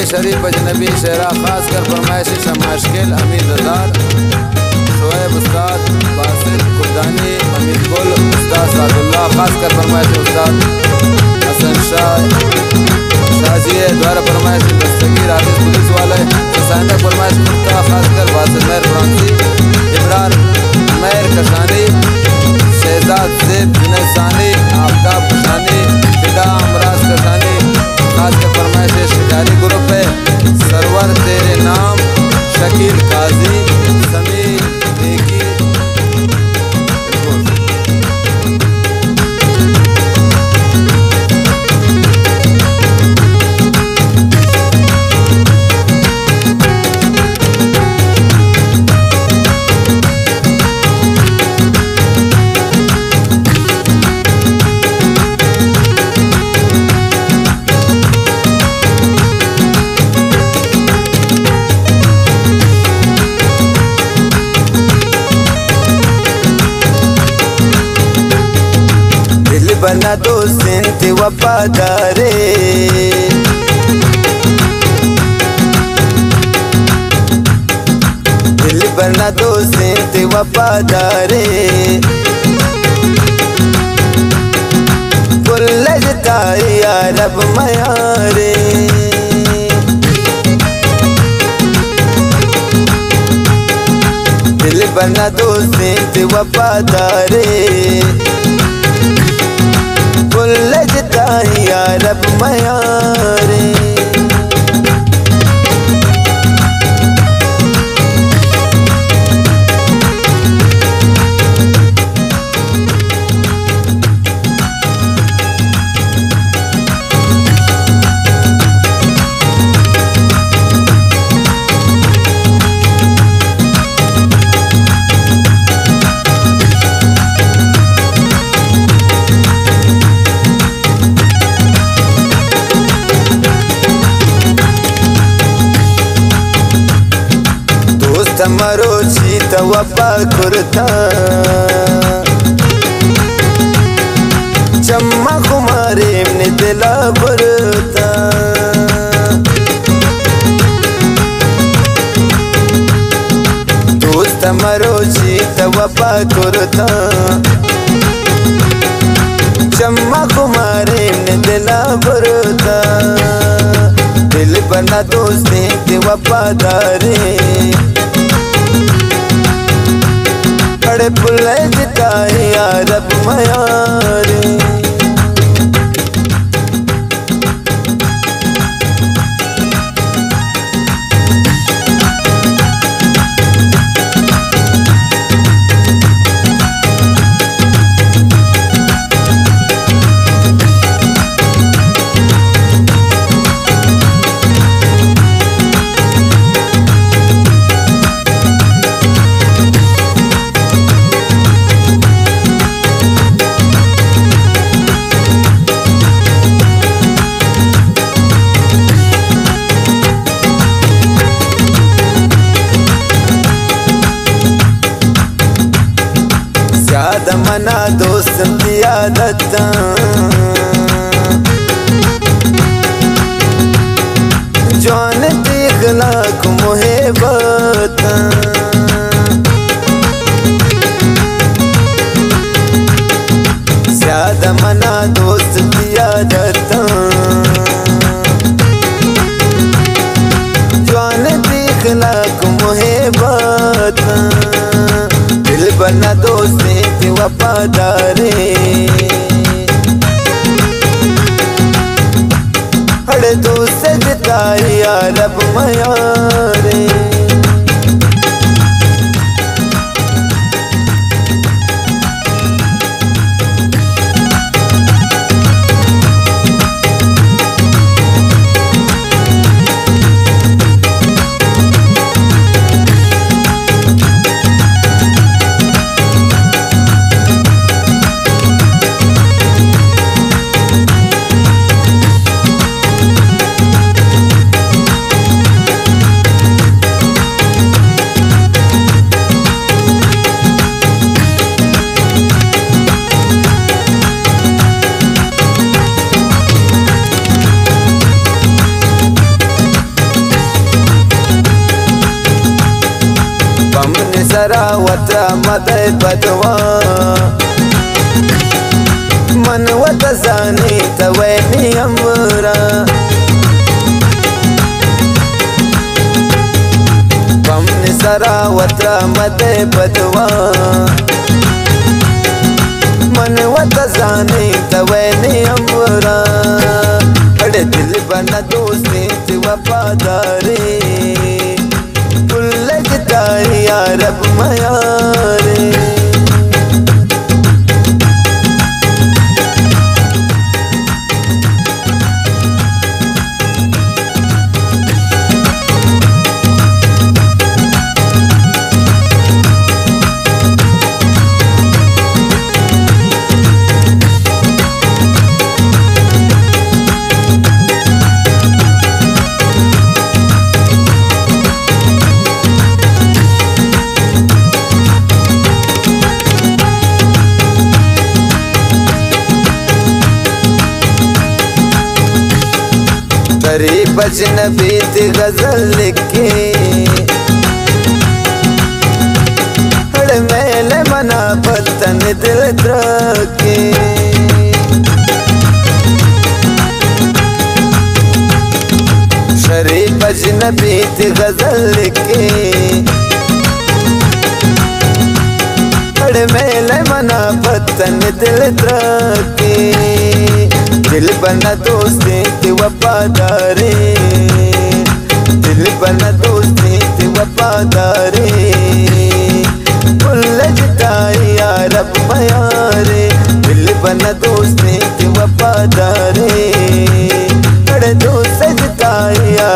शरीफ अजनबी शेरा खास कर फरमाइश शमाशकिल अमीर रज़ार शोएब उस्ताद बासित कुर्दानी अमीर गुल उस्ताद सादुल्लाह खास कर फरमाइश उस्ताद हसन शाहजी द्वारा फरमाइश दस्तगीर आतिश पुलिस वाले हुसैन फरमाइश मुफ्ता खास कर बासित मेहर फ्रांसी इमरान मेहर कशानी शहजाद ज़ेब जुनैसानी आफ्ताब कशानी फिदा अमराज कशानी खास कर फरमाइश शिकारी ग्रुप है सरवर तेरे नाम शकील काजी समीर नेकी बना दो सिंत वफादारे दिल बना दो सिंत वफादारे बुल्लजता या रब मयारे दिल बना दो सिंत वफादारे बुल्लजता या रब मयारे तमरो चीत वफा कुर्ता चम्मा कुमारे ने दिला बुरता दोस्त मरो चीत वफा कुर्ता चम्मा कुमारे ने दिला बुरता दिल बना दोस्ती के वफादारे बड़े बुल्लजता या रब मयारे मना दोस्त की आदत जौन देखला को मुहेबत ज्यादा मना दोस्त की आदत जौन देखला को मुहेबत दिल बना दोस्ती के वफादारे हर दोस्त जता या रब मयारे सरा वत्रा मदय बदवा मन वत जानी तवैनी अमरा पमन सरा वत्रा मदय बदवा मन वत जानी तवैनी अमरा अड़े दिल बना दोस्ती वफादारी या रब मयारे गरीब अजनबीत गजल लिखे हड़ मेल मना पतन दिल द्रके शरीफ अजनबीत गजल लिखे हड़ मेल मना पतन दिल द्रके दिल बना दोस्ती थी वफादारी दिल बना दोस्ती थी वफादारी उलझताई या रब मयारे दिल बना दोस्ती थी वफादारी अड़े दोस्त सजताई या